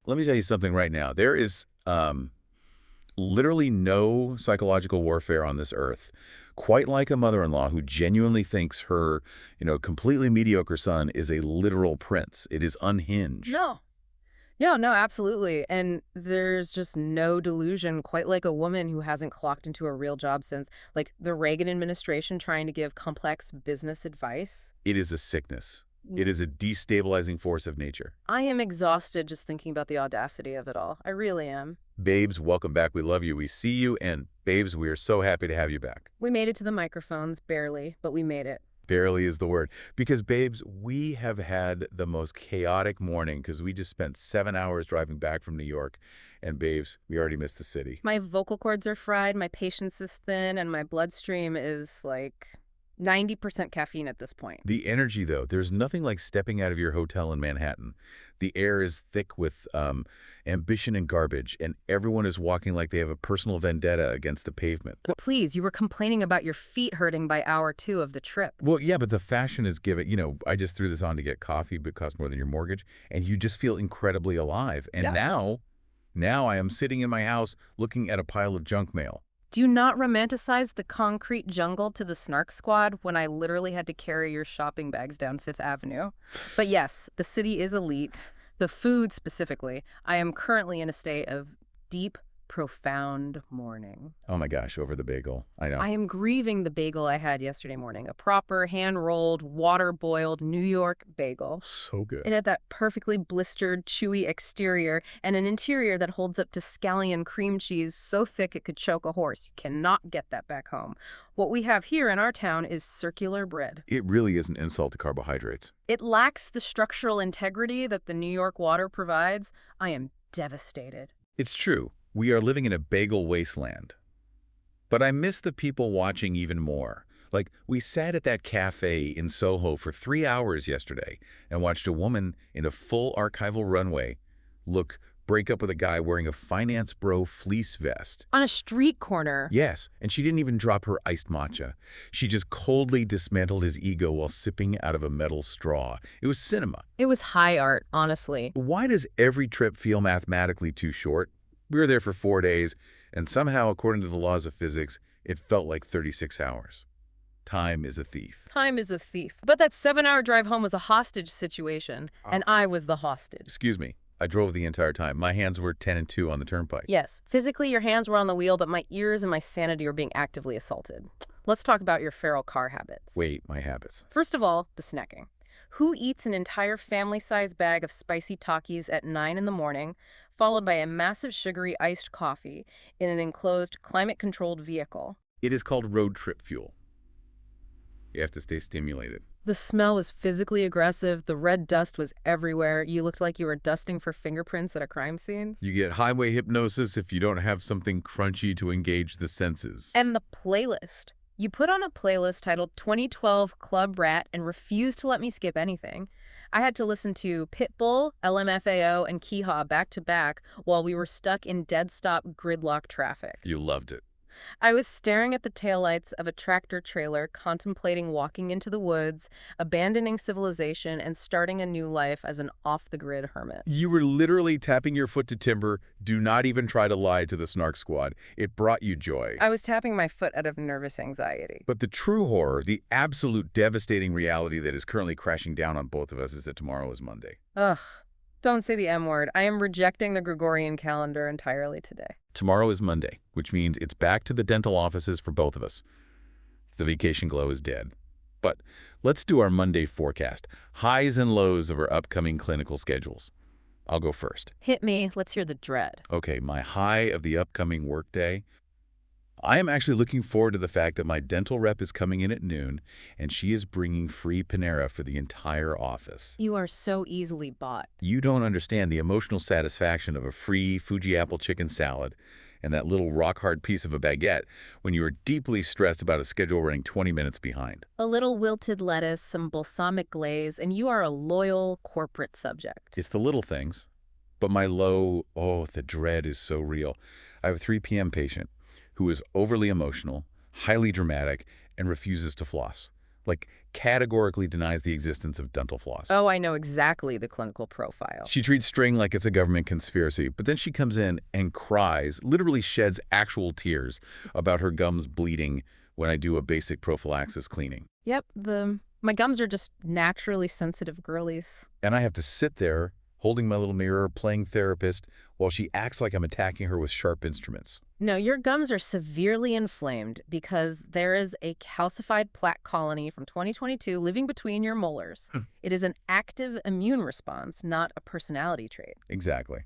let me tell you something right now. There is literally no psychological warfare on this earth quite like a mother-in-law who genuinely thinks her, completely mediocre son is a literal prince. It is unhinged. No. Yeah, no, absolutely. And there's just no delusion, quite like a woman who hasn't clocked into a real job since, like, the Reagan administration trying to give complex business advice. It is a sickness. It is a destabilizing force of nature. I am exhausted just thinking about the audacity of it all. I really am. Babes, welcome back. We love you. We see you. And babes, we are so happy to have you back. We made it to the microphones, barely, but we made it. Barely is the word. Because, babes, we have had the most chaotic morning because we just spent 7 hours driving back from New York. And, babes, we already missed the city. My vocal cords are fried, my patience is thin, and my bloodstream is, like, 90% caffeine at this point. The energy, though, there's nothing like stepping out of your hotel in Manhattan. The air is thick with ambition and garbage, and everyone is walking like they have a personal vendetta against the pavement. Please, you were complaining about your feet hurting by hour 2 of the trip. Well, yeah, but the fashion is given. I just threw this on to get coffee, but it costs more than your mortgage, and you just feel incredibly alive. And Yeah. now I am sitting in my house looking at a pile of junk mail. Do not romanticize the concrete jungle to the Snark squad when I literally had to carry your shopping bags down Fifth Avenue. But yes, the city is elite. The food specifically. I am currently in a state of deep, profound mourning. Oh my gosh, over the bagel. I know. I am grieving the bagel I had yesterday morning. A proper, hand-rolled, water-boiled New York bagel. So good. It had that perfectly blistered, chewy exterior and an interior that holds up to scallion cream cheese so thick it could choke a horse. You cannot get that back home. What we have here in our town is circular bread. It really is an insult to carbohydrates. It lacks the structural integrity that the New York water provides. I am devastated. It's true. We are living in a bagel wasteland. But I miss the people watching even more. Like, we sat at that cafe in Soho for 3 hours yesterday and watched a woman in a full archival runway break up with a guy wearing a finance bro fleece vest. On a street corner. Yes, and she didn't even drop her iced matcha. She just coldly dismantled his ego while sipping out of a metal straw. It was cinema. It was high art, honestly. Why does every trip feel mathematically too short? We were there for 4 days, and somehow, according to the laws of physics, it felt like 36 hours. Time is a thief. Time is a thief. But that 7-hour drive home was a hostage situation, and I was the hostage. Excuse me. I drove the entire time. My hands were 10 and 2 on the turnpike. Yes, physically your hands were on the wheel, but my ears and my sanity were being actively assaulted. Let's talk about your feral car habits. Wait, my habits. First of all, the snacking. Who eats an entire family-sized bag of spicy Takis at 9 in the morning, followed by a massive sugary iced coffee in an enclosed, climate-controlled vehicle? It is called road trip fuel. You have to stay stimulated. The smell was physically aggressive. The red dust was everywhere. You looked like you were dusting for fingerprints at a crime scene. You get highway hypnosis if you don't have something crunchy to engage the senses. And the playlist. You put on a playlist titled 2012 Club Rat and refused to let me skip anything. I had to listen to Pitbull, LMFAO, and Keehaw back to back while we were stuck in dead-stop gridlock traffic. You loved it. I was staring at the taillights of a tractor trailer, contemplating walking into the woods, abandoning civilization, and starting a new life as an off-the-grid hermit. You were literally tapping your foot to timber. Do not even try to lie to the Snark squad. It brought you joy. I was tapping my foot out of nervous anxiety. But the true horror, the absolute devastating reality that is currently crashing down on both of us is that tomorrow is Monday. Ugh. Don't say the M word. I am rejecting the Gregorian calendar entirely today. Tomorrow is Monday, which means it's back to the dental offices for both of us. The vacation glow is dead. But let's do our Monday forecast. Highs and lows of our upcoming clinical schedules. I'll go first. Hit me. Let's hear the dread. Okay, my high of the upcoming workday. I am actually looking forward to the fact that my dental rep is coming in at noon, and she is bringing free Panera for the entire office. You are so easily bought. You don't understand the emotional satisfaction of a free Fuji apple chicken salad and that little rock-hard piece of a baguette when you are deeply stressed about a schedule running 20 minutes behind. A little wilted lettuce, some balsamic glaze, and you are a loyal corporate subject. It's the little things. But my low, the dread is so real. I have a 3 p.m. patient who is overly emotional, highly dramatic, and refuses to floss. Like, categorically denies the existence of dental floss. Oh, I know exactly the clinical profile. She treats string like it's a government conspiracy, but then she comes in and cries, literally sheds actual tears about her gums bleeding when I do a basic prophylaxis cleaning. Yep, my gums are just naturally sensitive girlies. And I have to sit there, holding my little mirror, playing therapist, while she acts like I'm attacking her with sharp instruments. No, your gums are severely inflamed because there is a calcified plaque colony from 2022 living between your molars. It is an active immune response, not a personality trait. Exactly.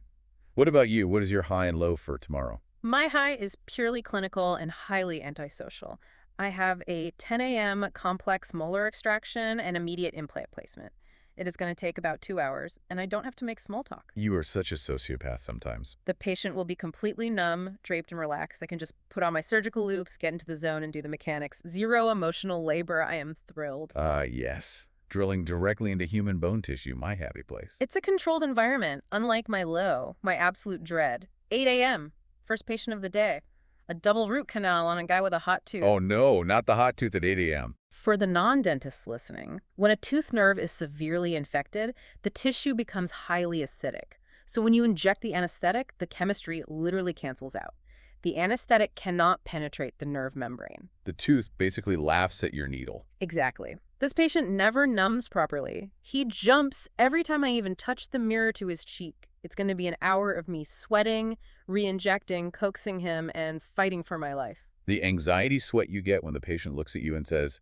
What about you? What is your high and low for tomorrow? My high is purely clinical and highly antisocial. I have a 10 a.m. complex molar extraction and immediate implant placement. It is going to take about 2 hours, and I don't have to make small talk. You are such a sociopath sometimes. The patient will be completely numb, draped, and relaxed. I can just put on my surgical loops, get into the zone, and do the mechanics. Zero emotional labor. I am thrilled. Yes. Drilling directly into human bone tissue, my happy place. It's a controlled environment, unlike my low, my absolute dread. 8 a.m., first patient of the day. A double root canal on a guy with a hot tooth. Oh no, not the hot tooth at 8 a.m. For the non-dentists listening, when a tooth nerve is severely infected, the tissue becomes highly acidic. So when you inject the anesthetic, the chemistry literally cancels out. The anesthetic cannot penetrate the nerve membrane. The tooth basically laughs at your needle. Exactly. This patient never numbs properly. He jumps every time I even touch the mirror to his cheek. It's going to be an hour of me sweating, re-injecting, coaxing him, and fighting for my life. The anxiety sweat you get when the patient looks at you and says,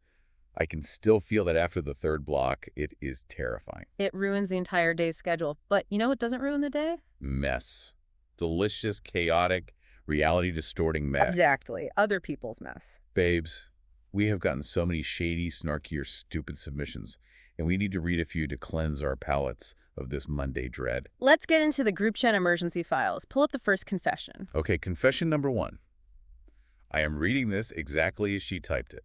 I can still feel that after the third block, it is terrifying. It ruins the entire day's schedule. But you know what doesn't ruin the day? Mess. Delicious, chaotic, reality-distorting mess. Exactly. Other people's mess. Babes, we have gotten so many shady, snarky, or stupid submissions, and we need to read a few to cleanse our palates of this Monday dread. Let's get into the group chat emergency files. Pull up the first confession. Okay, confession number 1. I am reading this exactly as she typed it.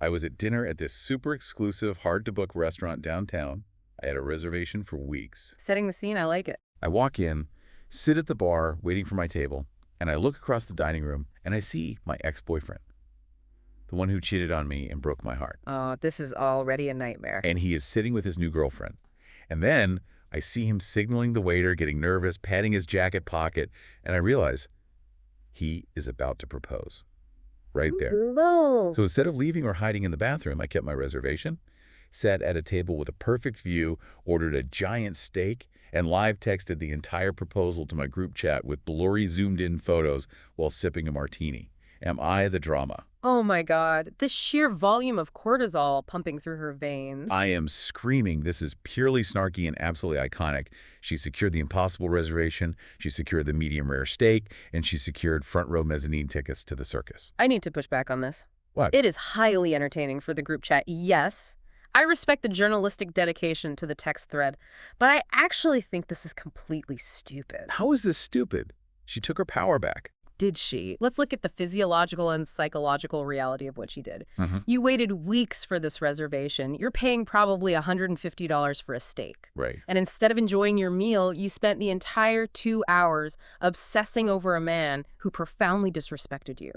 I was at dinner at this super exclusive, hard-to-book restaurant downtown. I had a reservation for weeks. Setting the scene, I like it. I walk in, sit at the bar, waiting for my table, and I look across the dining room, and I see my ex-boyfriend, the one who cheated on me and broke my heart. Oh, this is already a nightmare. And he is sitting with his new girlfriend. And then I see him signaling the waiter, getting nervous, patting his jacket pocket, and I realize he is about to propose. Right there. No. So instead of leaving or hiding in the bathroom, I kept my reservation, sat at a table with a perfect view, ordered a giant steak, and live texted the entire proposal to my group chat with blurry zoomed-in photos while sipping a martini. Am I the drama? Oh my God. The sheer volume of cortisol pumping through her veins. I am screaming. This is purely snarky and absolutely iconic. She secured the impossible reservation, she secured the medium rare steak, and she secured front row mezzanine tickets to the circus. I need to push back on this. What? It is highly entertaining for the group chat, yes. I respect the journalistic dedication to the text thread, but I actually think this is completely stupid. How is this stupid? She took her power back. Did she? Let's look at the physiological and psychological reality of what she did. Mm-hmm. You waited weeks for this reservation. You're paying probably $150 for a steak. Right. And instead of enjoying your meal, you spent the entire 2 hours obsessing over a man who profoundly disrespected you.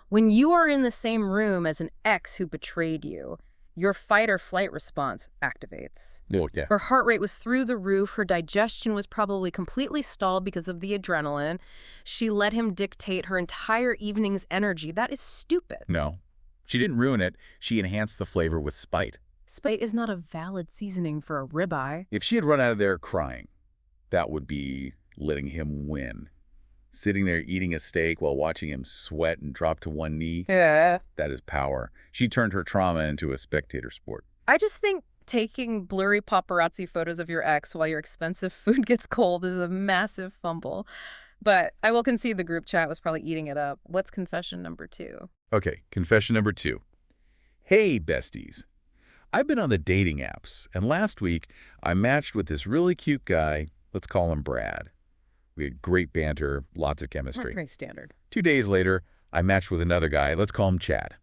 When you are in the same room as an ex who betrayed you, your fight or flight response activates. Oh, yeah. Her heart rate was through the roof. Her digestion was probably completely stalled because of the adrenaline. She let him dictate her entire evening's energy. That is stupid. No. She didn't ruin it. She enhanced the flavor with spite. Spite is not a valid seasoning for a ribeye. If she had run out of there crying, that would be letting him win. Sitting there eating a steak while watching him sweat and drop to one knee, Yeah. that is power. She turned her trauma into a spectator sport. I just think taking blurry paparazzi photos of your ex while your expensive food gets cold is a massive fumble. But I will concede the group chat was probably eating it up. What's confession number 2? Okay, confession number 2. Hey, besties. I've been on the dating apps, and last week I matched with this really cute guy. Let's call him Brad. We had great banter, lots of chemistry. Very standard. 2 days later, I matched with another guy. Let's call him Chad.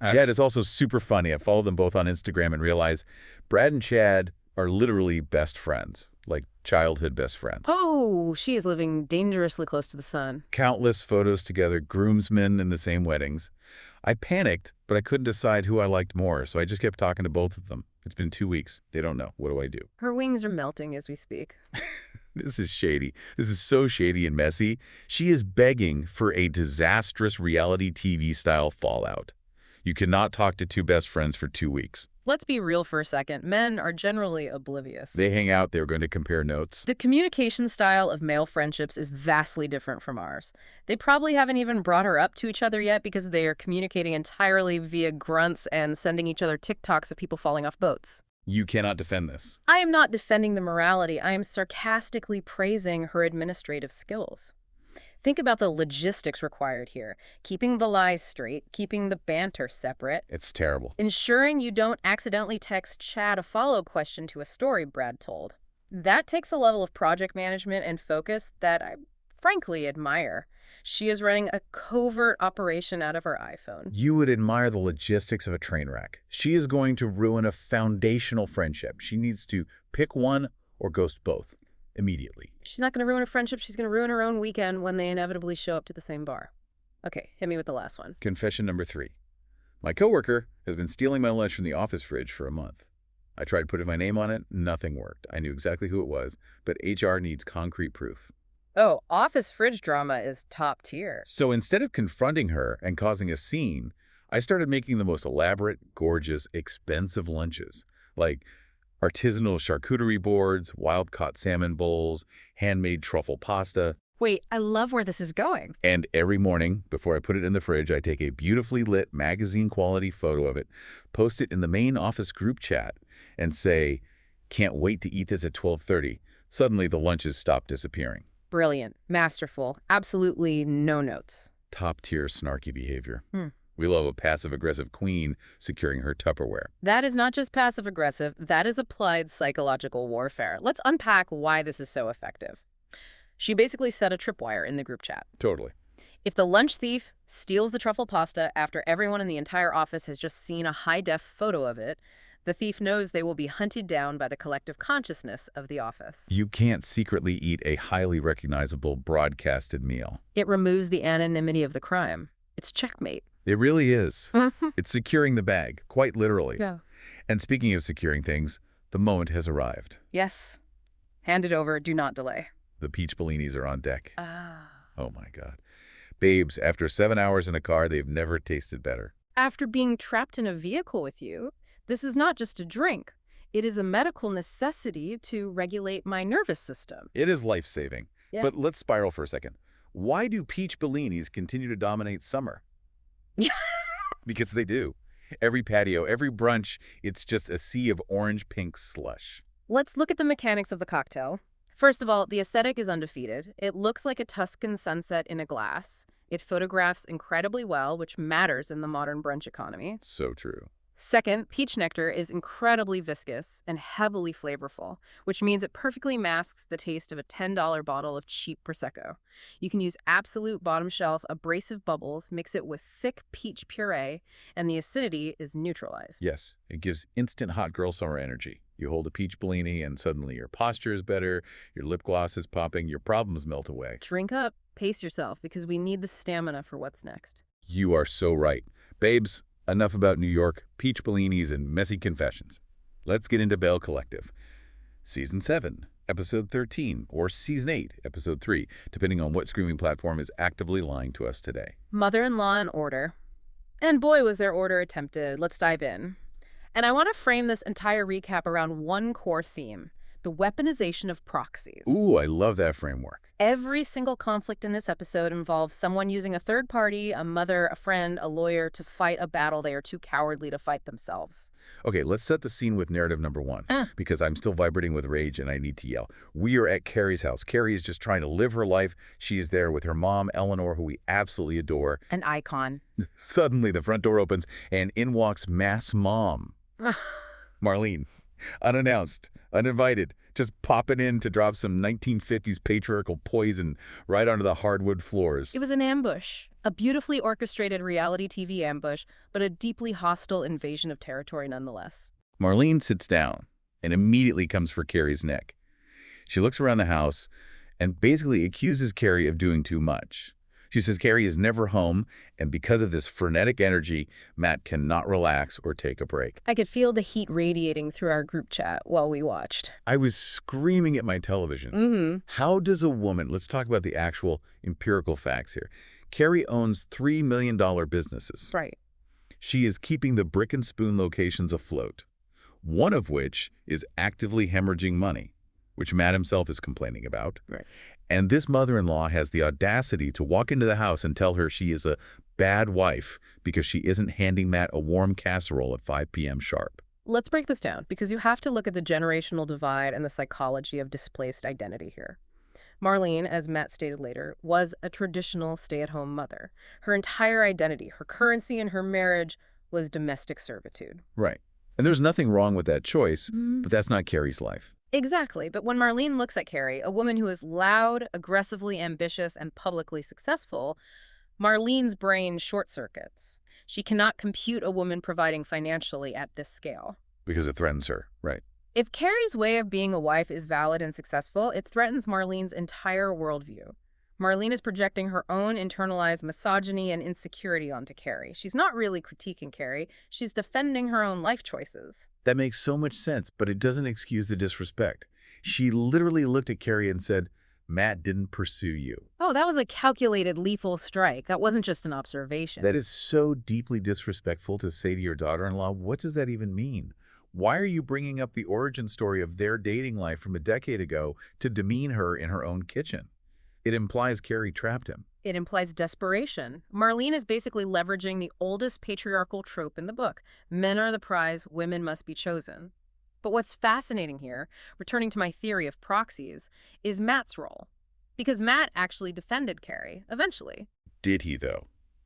Chad is also super funny. I follow them both on Instagram and realize Brad and Chad are literally best friends, like childhood best friends. Oh, she is living dangerously close to the sun. Countless photos together, groomsmen in the same weddings. I panicked, but I couldn't decide who I liked more, so I just kept talking to both of them. It's been 2 weeks. They don't know. What do I do? Her wings are melting as we speak. This is shady. This is so shady and messy. She is begging for a disastrous reality TV-style fallout. You cannot talk to two best friends for 2 weeks. Let's be real for a second. Men are generally oblivious. They hang out. They're going to compare notes. The communication style of male friendships is vastly different from ours. They probably haven't even brought her up to each other yet because they are communicating entirely via grunts and sending each other TikToks of people falling off boats. You cannot defend this. I am not defending the morality. I am sarcastically praising her administrative skills. Think about the logistics required here. Keeping the lies straight, keeping the banter separate. It's terrible. Ensuring you don't accidentally text Chad a follow-up question to a story Brad told. That takes a level of project management and focus that I frankly admire. She is running a covert operation out of her iPhone. You would admire the logistics of a train wreck. She is going to ruin a foundational friendship. She needs to pick one or ghost both immediately. She's not going to ruin a friendship. She's going to ruin her own weekend when they inevitably show up to the same bar. Okay, hit me with the last one. Confession number 3. My coworker has been stealing my lunch from the office fridge for a month. I tried putting my name on it. Nothing worked. I knew exactly who it was, but HR needs concrete proof. Oh, office fridge drama is top tier. So instead of confronting her and causing a scene, I started making the most elaborate, gorgeous, expensive lunches, like artisanal charcuterie boards, wild-caught salmon bowls, handmade truffle pasta. Wait, I love where this is going. And every morning, before I put it in the fridge, I take a beautifully lit magazine-quality photo of it, post it in the main office group chat, and say, "Can't wait to eat this at 12:30. Suddenly, the lunches stop disappearing. Brilliant. Masterful. Absolutely no notes. Top-tier snarky behavior. We love a passive-aggressive queen securing her Tupperware. That is not just passive-aggressive. That is applied psychological warfare. Let's unpack why this is so effective. She basically set a tripwire in the group chat. Totally. If the lunch thief steals the truffle pasta after everyone in the entire office has just seen a high-def photo of it, the thief knows they will be hunted down by the collective consciousness of the office. You can't secretly eat a highly recognizable broadcasted meal. It removes the anonymity of the crime. It's checkmate. It really is. It's securing the bag, quite literally. Yeah. And speaking of securing things, the moment has arrived. Yes. Hand it over. Do not delay. The peach bellinis are on deck. Ah. Oh my God. Babes, after 7 hours in a car, they've never tasted better. After being trapped in a vehicle with you, this is not just a drink. It is a medical necessity to regulate my nervous system. It is life-saving. Yeah. But let's spiral for a second. Why do peach bellinis continue to dominate summer? Because they do. Every patio, every brunch, it's just a sea of orange-pink slush. Let's look at the mechanics of the cocktail. First of all, the aesthetic is undefeated. It looks like a Tuscan sunset in a glass. It photographs incredibly well, which matters in the modern brunch economy. So true. Second, peach nectar is incredibly viscous and heavily flavorful, which means it perfectly masks the taste of a $10 bottle of cheap Prosecco. You can use absolute bottom shelf abrasive bubbles, mix it with thick peach puree, and the acidity is neutralized. Yes, it gives instant hot girl summer energy. You hold a peach bellini and suddenly your posture is better, your lip gloss is popping, your problems melt away. Drink up, pace yourself, because we need the stamina for what's next. You are so right. Babes, enough about New York, peach bellinis, and messy confessions. Let's get into Belle Collective. Season 7, Episode 13, or Season 8, Episode 3, depending on what streaming platform is actively lying to us today. Mother-in-law in order. And boy, was their order attempted. Let's dive in. And I want to frame this entire recap around one core theme, the weaponization of proxies. Ooh, I love that framework. Every single conflict in this episode involves someone using a third party, a mother, a friend, a lawyer, to fight a battle they are too cowardly to fight themselves. Okay, let's set the scene with narrative number 1, because I'm still vibrating with rage and I need to yell. We are at Carrie's house. Carrie is just trying to live her life. She is there with her mom, Eleanor, who we absolutely adore. An icon. Suddenly, the front door opens and in walks Mass Mom. Marlene. Unannounced, uninvited, just popping in to drop some 1950s patriarchal poison right onto the hardwood floors. It was an ambush, a beautifully orchestrated reality TV ambush, but a deeply hostile invasion of territory nonetheless. Marlene sits down and immediately comes for Carrie's neck. She looks around the house and basically accuses Carrie of doing too much. She says Carrie is never home, and because of this frenetic energy, Matt cannot relax or take a break. I could feel the heat radiating through our group chat while we watched. I was screaming at my television. Mm-hmm. How does a woman, let's talk about the actual empirical facts here. Carrie owns $3 million businesses. Right. She is keeping the brick and spoon locations afloat, one of which is actively hemorrhaging money, which Matt himself is complaining about. Right. And this mother-in-law has the audacity to walk into the house and tell her she is a bad wife because she isn't handing Matt a warm casserole at 5 p.m. sharp. Let's break this down, because you have to look at the generational divide and the psychology of displaced identity here. Marlene, as Matt stated later, was a traditional stay-at-home mother. Her entire identity, her currency in her marriage, was domestic servitude. Right. And there's nothing wrong with that choice, but that's not Carrie's life. Exactly. But when Marlene looks at Carrie, a woman who is loud, aggressively ambitious, and publicly successful, Marlene's brain short-circuits. She cannot compute a woman providing financially at this scale. Because it threatens her, right. If Carrie's way of being a wife is valid and successful, it threatens Marlene's entire worldview. Marlene is projecting her own internalized misogyny and insecurity onto Carrie. She's not really critiquing Carrie. She's defending her own life choices. That makes so much sense, but it doesn't excuse the disrespect. She literally looked at Carrie and said, Matt didn't pursue you. Oh, that was a calculated lethal strike. That wasn't just an observation. That is so deeply disrespectful to say to your daughter-in-law. What does that even mean? Why are you bringing up the origin story of their dating life from a decade ago to demean her in her own kitchen? It implies Carrie trapped him. It implies desperation. Marlene is basically leveraging the oldest patriarchal trope in the book. Men are the prize, women must be chosen. But what's fascinating here, returning to my theory of proxies, is Matt's role. Because Matt actually defended Carrie, eventually. Did he, though?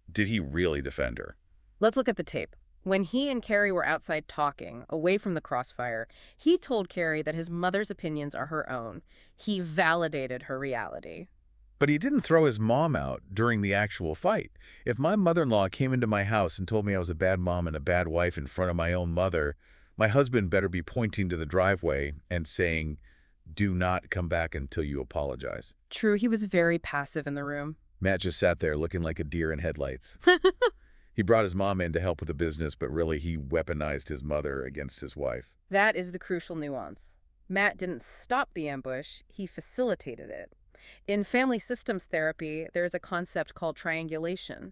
Did he really defend her? Let's look at the tape. When he and Carrie were outside talking, away from the crossfire, he told Carrie that his mother's opinions are her own. He validated her reality. But he didn't throw his mom out during the actual fight. If my mother-in-law came into my house and told me I was a bad mom and a bad wife in front of my own mother, my husband better be pointing to the driveway and saying, do not come back until you apologize. True, he was very passive in the room. Matt just sat there looking like a deer in headlights. He brought his mom in to help with the business, but really he weaponized his mother against his wife. That is the crucial nuance. Matt didn't stop the ambush, he facilitated it. In family systems therapy, there is a concept called triangulation.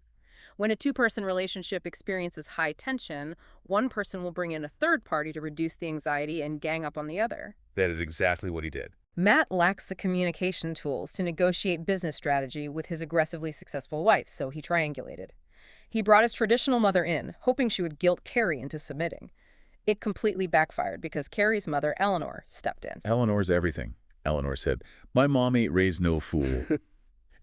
When a two-person relationship experiences high tension, one person will bring in a third party to reduce the anxiety and gang up on the other. That is exactly what he did. Matt lacks the communication tools to negotiate business strategy with his aggressively successful wife, so he triangulated. He brought his traditional mother in, hoping she would guilt Carrie into submitting. It completely backfired because Carrie's mother, Eleanor, stepped in. Eleanor's everything. Eleanor said, my mom ain't raised no fool.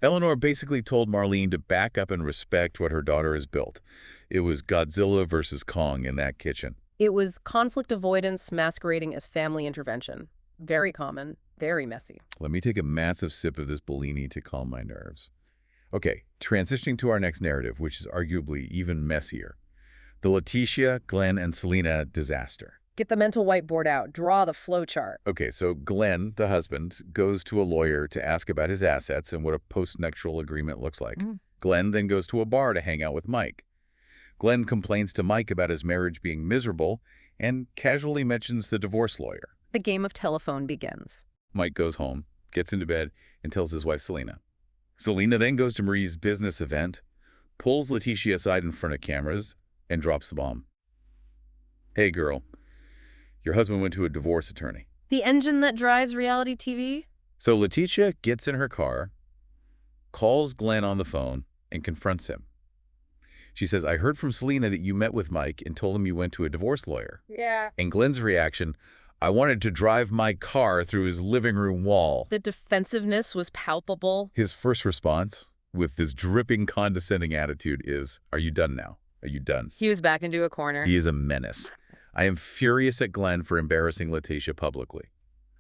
Eleanor basically told Marlene to back up and respect what her daughter has built. It was Godzilla versus Kong in that kitchen. It was conflict avoidance masquerading as family intervention. Very common, very messy. Let me take a massive sip of this Bellini to calm my nerves. Okay, transitioning to our next narrative, which is arguably even messier. The Lateshia, Glenn, and Selena disaster. Get the mental whiteboard out. Draw the flow chart. Okay, so Glenn, the husband, goes to a lawyer to ask about his assets and what a post-nuptial agreement looks like. Glenn then goes to a bar to hang out with Mike. Glenn complains to Mike about his marriage being miserable and casually mentions the divorce lawyer. The game of telephone begins. Mike goes home, gets into bed, and tells his wife Selena. Selena then goes to Marie's business event, pulls Lateshia aside in front of cameras, and drops the bomb. Hey, girl. Your husband went to a divorce attorney. The engine that drives reality TV? So Lateshia gets in her car, calls Glenn on the phone, and confronts him. She says, I heard from Selena that you met with Mike and told him you went to a divorce lawyer. Yeah. And Glenn's reaction, I wanted to drive my car through his living room wall. The defensiveness was palpable. His first response, with this dripping condescending attitude, is, are you done now? Are you done? He was back into a corner. He is a menace. I am furious at Glenn for embarrassing Lateshia publicly.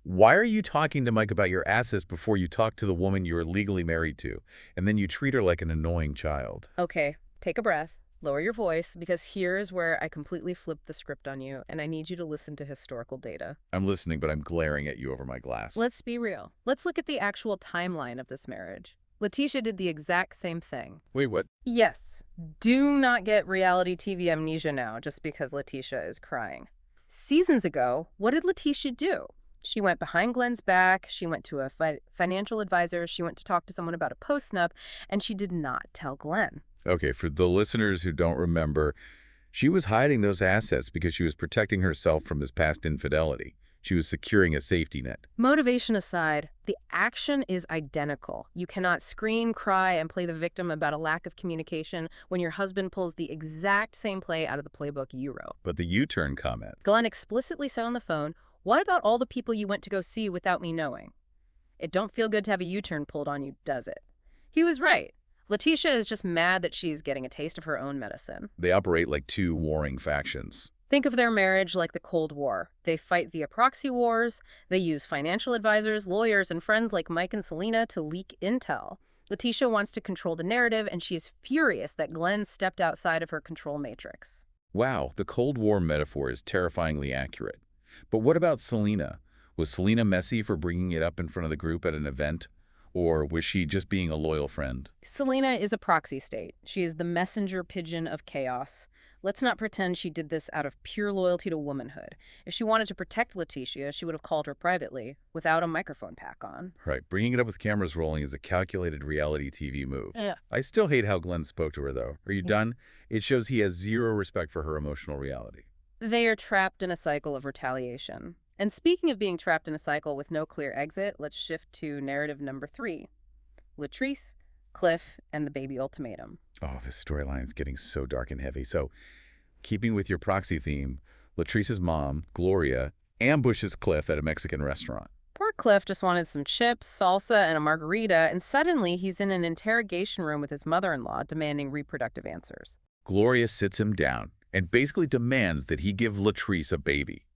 Why are you talking to Mike about your assets before you talk to the woman you are legally married to, and then you treat her like an annoying child? Okay, take a breath, lower your voice, because here's where I completely flipped the script on you, and I need you to listen to historical data. I'm listening, but I'm glaring at you over my glass. Let's be real. Let's look at the actual timeline of this marriage. Lateshia did the exact same thing. Wait, what? Yes, do not get reality TV amnesia now just because Lateshia is crying. Seasons ago, what did Lateshia do? She went behind Glenn's back, she went to a financial advisor, she went to talk to someone about a postnup, and she did not tell Glenn. Okay, for the listeners who don't remember, she was hiding those assets because she was protecting herself from his past infidelity. She was securing a safety net. Motivation aside, the action is identical. You cannot scream, cry, and play the victim about a lack of communication when your husband pulls the exact same play out of the playbook you wrote. But the U-turn comment. Glenn explicitly said on the phone, "What about all the people you went to go see without me knowing?" It don't feel good to have a U-turn pulled on you, does it? He was right. Lateshia is just mad that she's getting a taste of her own medicine. They operate like two warring factions. Think of their marriage like the Cold War. They fight via proxy wars. They use financial advisors, lawyers, and friends like Mike and Selena to leak intel. Lateshia wants to control the narrative, and she is furious that Glenn stepped outside of her control matrix. Wow, the Cold War metaphor is terrifyingly accurate. But what about Selena? Was Selena messy for bringing it up in front of the group at an event? Or was she just being a loyal friend? Selena is a proxy state. She is the messenger pigeon of chaos. Let's not pretend she did this out of pure loyalty to womanhood. If she wanted to protect Lateshia, she would have called her privately, without a microphone pack on. Right, bringing it up with cameras rolling is a calculated reality TV move. Yeah. I still hate how Glenn spoke to her, though. Are you done? It shows he has zero respect for her emotional reality. They are trapped in a cycle of retaliation. And speaking of being trapped in a cycle with no clear exit, let's shift to narrative number 3. Latrice, Cliff, and the baby ultimatum. Oh, this storyline is getting so dark and heavy. So, keeping with your proxy theme, Latrice's mom, Gloria, ambushes Cliff at a Mexican restaurant. Poor Cliff just wanted some chips, salsa, and a margarita, and suddenly he's in an interrogation room with his mother-in-law demanding reproductive answers. Gloria sits him down and basically demands that he give Latrice a baby.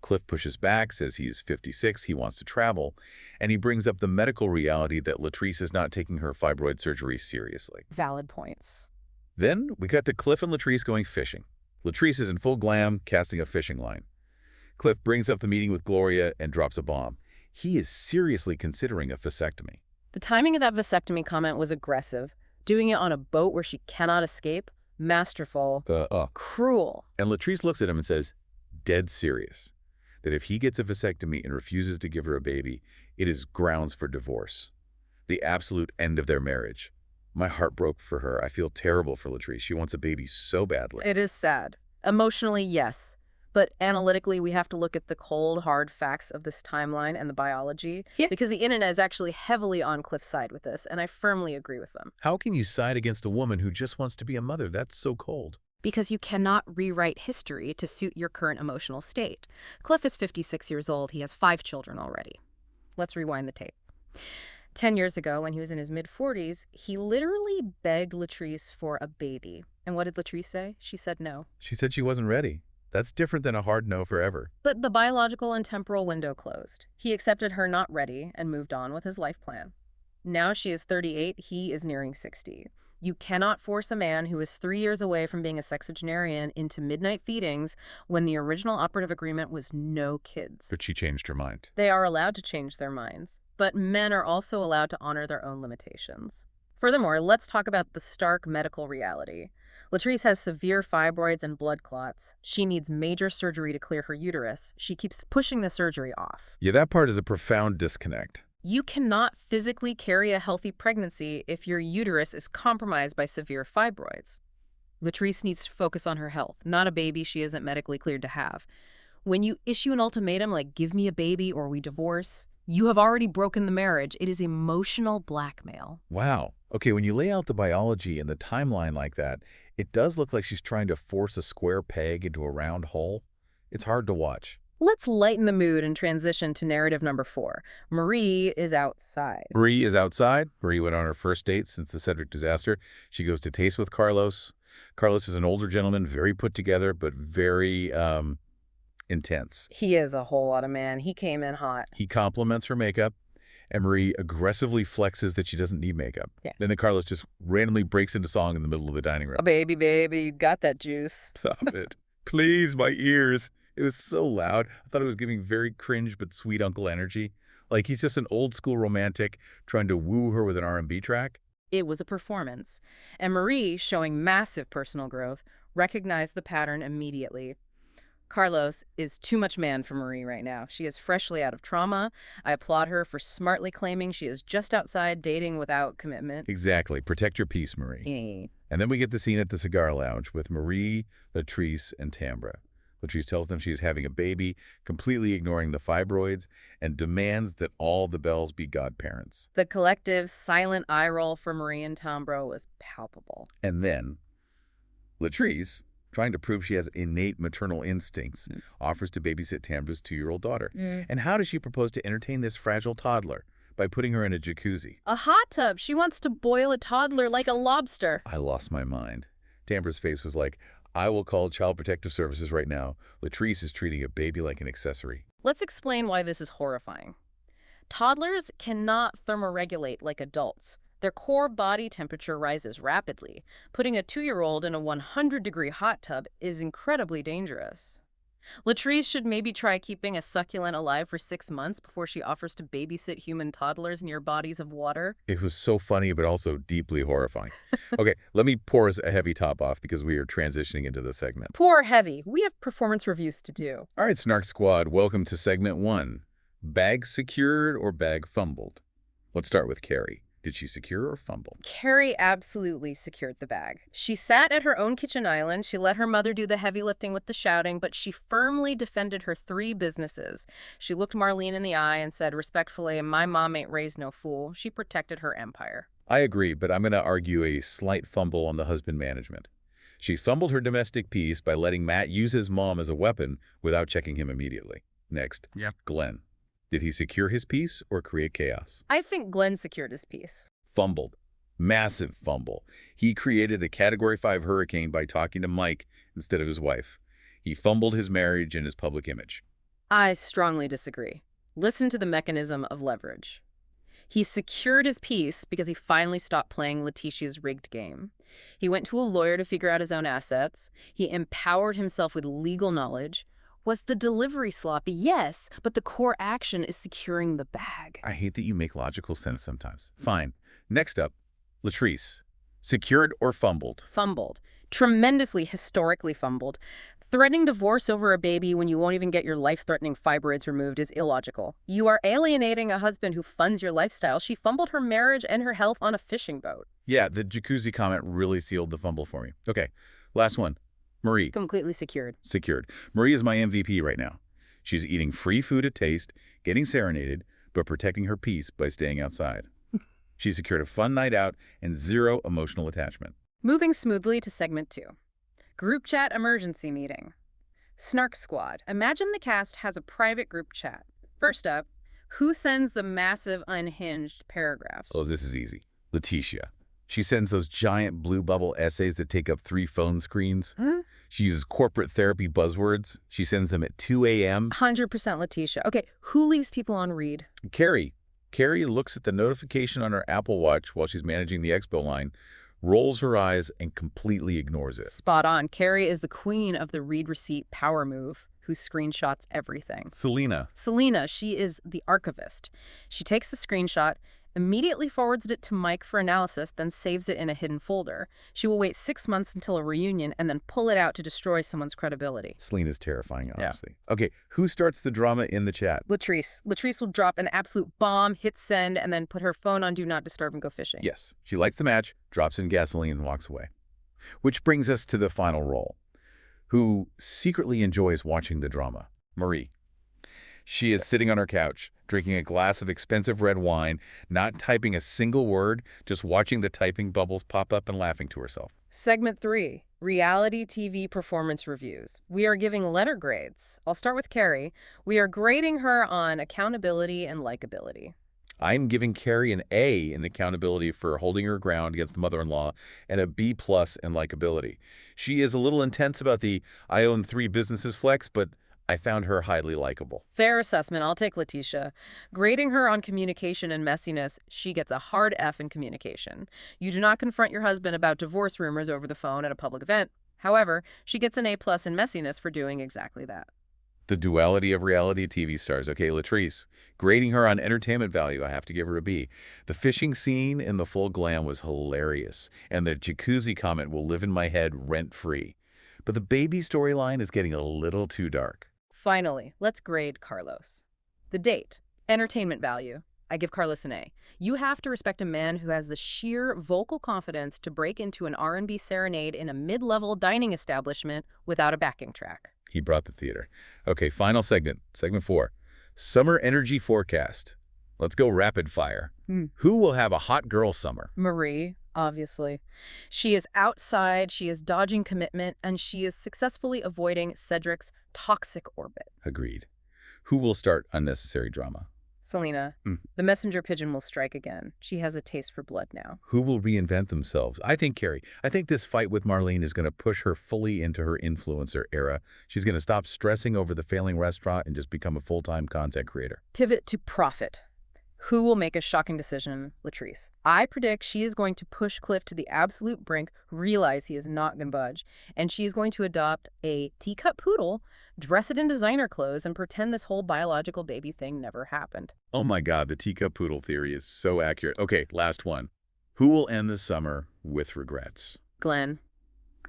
Cliff pushes back, says he is 56, he wants to travel, and he brings up the medical reality that Latrice is not taking her fibroid surgery seriously. Valid points. Then we cut to Cliff and Latrice going fishing. Latrice is in full glam, casting a fishing line. Cliff brings up the meeting with Gloria and drops a bomb. He is seriously considering a vasectomy. The timing of that vasectomy comment was aggressive. Doing it on a boat where she cannot escape, masterful, cruel. And Latrice looks at him and says, dead serious, that if he gets a vasectomy and refuses to give her a baby, it is grounds for divorce. The absolute end of their marriage. My heart broke for her. I feel terrible for Latrice. She wants a baby so badly. It is sad. Emotionally, yes. But analytically, we have to look at the cold, hard facts of this timeline and the biology. Yeah. Because the internet is actually heavily on Cliff's side with this, and I firmly agree with them. How can you side against a woman who just wants to be a mother? That's so cold. Because you cannot rewrite history to suit your current emotional state. Cliff is 56 years old. He has 5 children already. Let's rewind the tape. 10 years ago, when he was in his mid-40s, he literally begged Latrice for a baby. And what did Latrice say? She said no. She said she wasn't ready. That's different than a hard no forever. But the biological and temporal window closed. He accepted her not ready and moved on with his life plan. Now she is 38. He is nearing 60. You cannot force a man who is 3 years away from being a sexagenarian into midnight feedings when the original operative agreement was no kids. But she changed her mind. They are allowed to change their minds, but men are also allowed to honor their own limitations. Furthermore, let's talk about the stark medical reality. Latrice has severe fibroids and blood clots. She needs major surgery to clear her uterus. She keeps pushing the surgery off. Yeah, that part is a profound disconnect. You cannot physically carry a healthy pregnancy if your uterus is compromised by severe fibroids. Latrice needs to focus on her health, not a baby she isn't medically cleared to have. When you issue an ultimatum like, give me a baby or we divorce, you have already broken the marriage. It is emotional blackmail. Wow. Okay, when you lay out the biology and the timeline like that, it does look like she's trying to force a square peg into a round hole. It's hard to watch. Let's lighten the mood and transition to narrative number 4. Marie is outside. Marie is outside. Marie went on her first date since the Cedric disaster. She goes to taste with Carlos. Carlos is an older gentleman, very put together, but very intense. He is a whole lot of man. He came in hot. He compliments her makeup, and Marie aggressively flexes that she doesn't need makeup. Yeah. Then Carlos just randomly breaks into song in the middle of the dining room. Oh, baby, you got that juice. Stop it. Please, my ears. It was so loud. I thought it was giving very cringe but sweet uncle energy. Like he's just an old-school romantic trying to woo her with an R&B track? It was a performance. And Marie, showing massive personal growth, recognized the pattern immediately. Carlos is too much man for Marie right now. She is freshly out of trauma. I applaud her for smartly claiming she is just outside dating without commitment. Exactly. Protect your peace, Marie. Eh. And then we get the scene at the cigar lounge with Marie, Latrice, and Tambra. Latrice tells them she is having a baby, completely ignoring the fibroids, and demands that all the Belles be godparents. The collective's silent eye roll for Marie and Tambra was palpable. And then Latrice, trying to prove she has innate maternal instincts, offers to babysit Tambra's 2-year-old daughter. And how does she propose to entertain this fragile toddler? By putting her in a jacuzzi. A hot tub. She wants to boil a toddler like a lobster. I lost my mind. Tambra's face was like, I will call Child Protective Services right now. Latrice is treating a baby like an accessory. Let's explain why this is horrifying. Toddlers cannot thermoregulate like adults. Their core body temperature rises rapidly. Putting a 2-year-old in a 100-degree hot tub is incredibly dangerous. Latrice should maybe try keeping a succulent alive for 6 months before she offers to babysit human toddlers near bodies of water. It was so funny, but also deeply horrifying. Okay, let me pour us a heavy top off because we are transitioning into the segment. Poor heavy. We have performance reviews to do. All right, Snark Squad, welcome to segment 1. Bag secured or bag fumbled? Let's start with Carrie. Did she secure or fumble? Carrie absolutely secured the bag. She sat at her own kitchen island. She let her mother do the heavy lifting with the shouting, but she firmly defended her 3 businesses. She looked Marlene in the eye and said respectfully, my mom ain't raised no fool. She protected her empire. I agree, but I'm going to argue a slight fumble on the husband management. She fumbled her domestic peace by letting Matt use his mom as a weapon without checking him immediately. Next, Glenn. Did he secure his peace or create chaos? I think Glenn secured his peace. Fumbled. Massive fumble. He created a Category 5 hurricane by talking to Mike instead of his wife. He fumbled his marriage and his public image. I strongly disagree. Listen to the mechanism of leverage. He secured his peace because he finally stopped playing Letitia's rigged game. He went to a lawyer to figure out his own assets. He empowered himself with legal knowledge. Was the delivery sloppy? Yes, but the core action is securing the bag. I hate that you make logical sense sometimes. Fine. Next up, Latrice. Secured or fumbled? Fumbled. Tremendously historically fumbled. Threatening divorce over a baby when you won't even get your life-threatening fibroids removed is illogical. You are alienating a husband who funds your lifestyle. She fumbled her marriage and her health on a fishing boat. Yeah, the jacuzzi comment really sealed the fumble for me. Okay, last one. Marie. Completely secured. Secured. Marie is my MVP right now. She's eating free food at Taste, getting serenaded, but protecting her peace by staying outside. She secured a fun night out and 0 emotional attachment. Moving smoothly to segment 2. Group chat emergency meeting. Snark Squad. Imagine the cast has a private group chat. First up, who sends the massive unhinged paragraphs? Oh, this is easy. Lateshia. She sends those giant blue bubble essays that take up 3 phone screens. Huh? She uses corporate therapy buzzwords. She sends them at 2 a.m. 100% Lateshia. Okay, who leaves people on read? Carrie. Carrie looks at the notification on her Apple Watch while she's managing the expo line, rolls her eyes, and completely ignores it. Spot on. Carrie is the queen of the read receipt power move, who screenshots everything. Selena, she is the archivist. She takes the screenshot, immediately forwards it to Mike for analysis, then saves it in a hidden folder. She will wait 6 months until a reunion and then pull it out to destroy someone's credibility. Selena's terrifying, honestly. Yeah. Okay, who starts the drama in the chat? Latrice. Latrice will drop an absolute bomb, hit send, and then put her phone on Do Not Disturb and go fishing. Yes. She lights the match, drops in gasoline, and walks away. Which brings us to the final role. Who secretly enjoys watching the drama? Marie. She is sitting on her couch, drinking a glass of expensive red wine, not typing a single word, just watching the typing bubbles pop up and laughing to herself. Segment 3, reality TV performance reviews. We are giving letter grades. I'll start with Carrie. We are grading her on accountability and likability. I'm giving Carrie an A in accountability for holding her ground against the mother-in-law and a B+ in likability. She is a little intense about the I own 3 businesses flex, but I found her highly likable. Fair assessment. I'll take Lateshia. Grading her on communication and messiness, she gets a hard F in communication. You do not confront your husband about divorce rumors over the phone at a public event. However, she gets an A+ in messiness for doing exactly that. The duality of reality TV stars. Okay, Latrice, grading her on entertainment value, I have to give her a B. The fishing scene in the full glam was hilarious, and the jacuzzi comment will live in my head rent-free. But the baby storyline is getting a little too dark. Finally, let's grade Carlos. The date. Entertainment value. I give Carlos an A. You have to respect a man who has the sheer vocal confidence to break into an R&B serenade in a mid-level dining establishment without a backing track. He brought the theater. Okay, final segment. Segment 4. Summer energy forecast. Let's go rapid fire. Who will have a hot girl summer? Marie, obviously. She is outside, she is dodging commitment, and she is successfully avoiding Cedric's toxic orbit. Agreed. Who will start unnecessary drama? Selena, the messenger pigeon will strike again. She has a taste for blood now. Who will reinvent themselves? I think Carrie. I think this fight with Marlene is going to push her fully into her influencer era. She's going to stop stressing over the failing restaurant and just become a full-time content creator. Pivot to profit. Who will make a shocking decision? Latrice. I predict she is going to push Cliff to the absolute brink, realize he is not going to budge, and she is going to adopt a teacup poodle, dress it in designer clothes, and pretend this whole biological baby thing never happened. Oh my God, the teacup poodle theory is so accurate. Okay, last one. Who will end the summer with regrets? Glenn.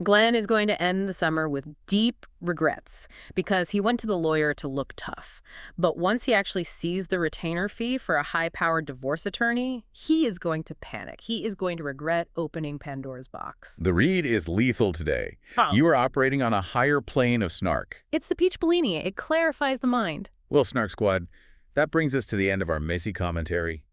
Glenn is going to end the summer with deep regrets because he went to the lawyer to look tough. But once he actually sees the retainer fee for a high-powered divorce attorney, he is going to panic. He is going to regret opening Pandora's box. The read is lethal today. Oh. You are operating on a higher plane of Snark. It's the Peach Bellini. It clarifies the mind. Well, Snark Squad, that brings us to the end of our messy commentary.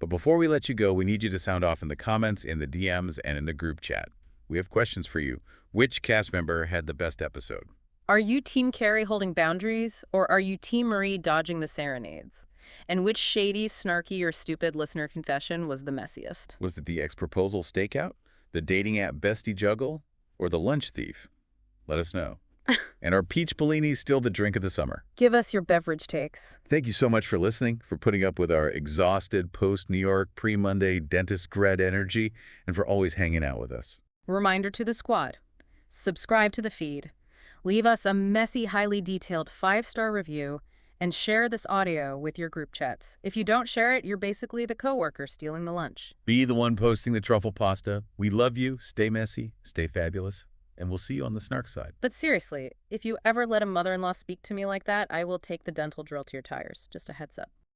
But before we let you go, we need you to sound off in the comments, in the DMs, and in the group chat. We have questions for you. Which cast member had the best episode? Are you Team Carrie holding boundaries, or are you Team Marie dodging the serenades? And which shady, snarky, or stupid listener confession was the messiest? Was it the ex-proposal stakeout, the dating app bestie juggle, or the lunch thief? Let us know. And are Peach Bellinis still the drink of the summer? Give us your beverage takes. Thank you so much for listening, for putting up with our exhausted post-New York, pre-Monday dentist grad energy, and for always hanging out with us. Reminder to the squad. Subscribe to the feed. Leave us a messy, highly detailed 5-star review, and share this audio with your group chats. If you don't share it, you're basically the coworker stealing the lunch. Be the one posting the truffle pasta. We love you. Stay messy. Stay fabulous. And we'll see you on the Snark side. But seriously, if you ever let a mother-in-law speak to me like that, I will take the dental drill to your tires. Just a heads up.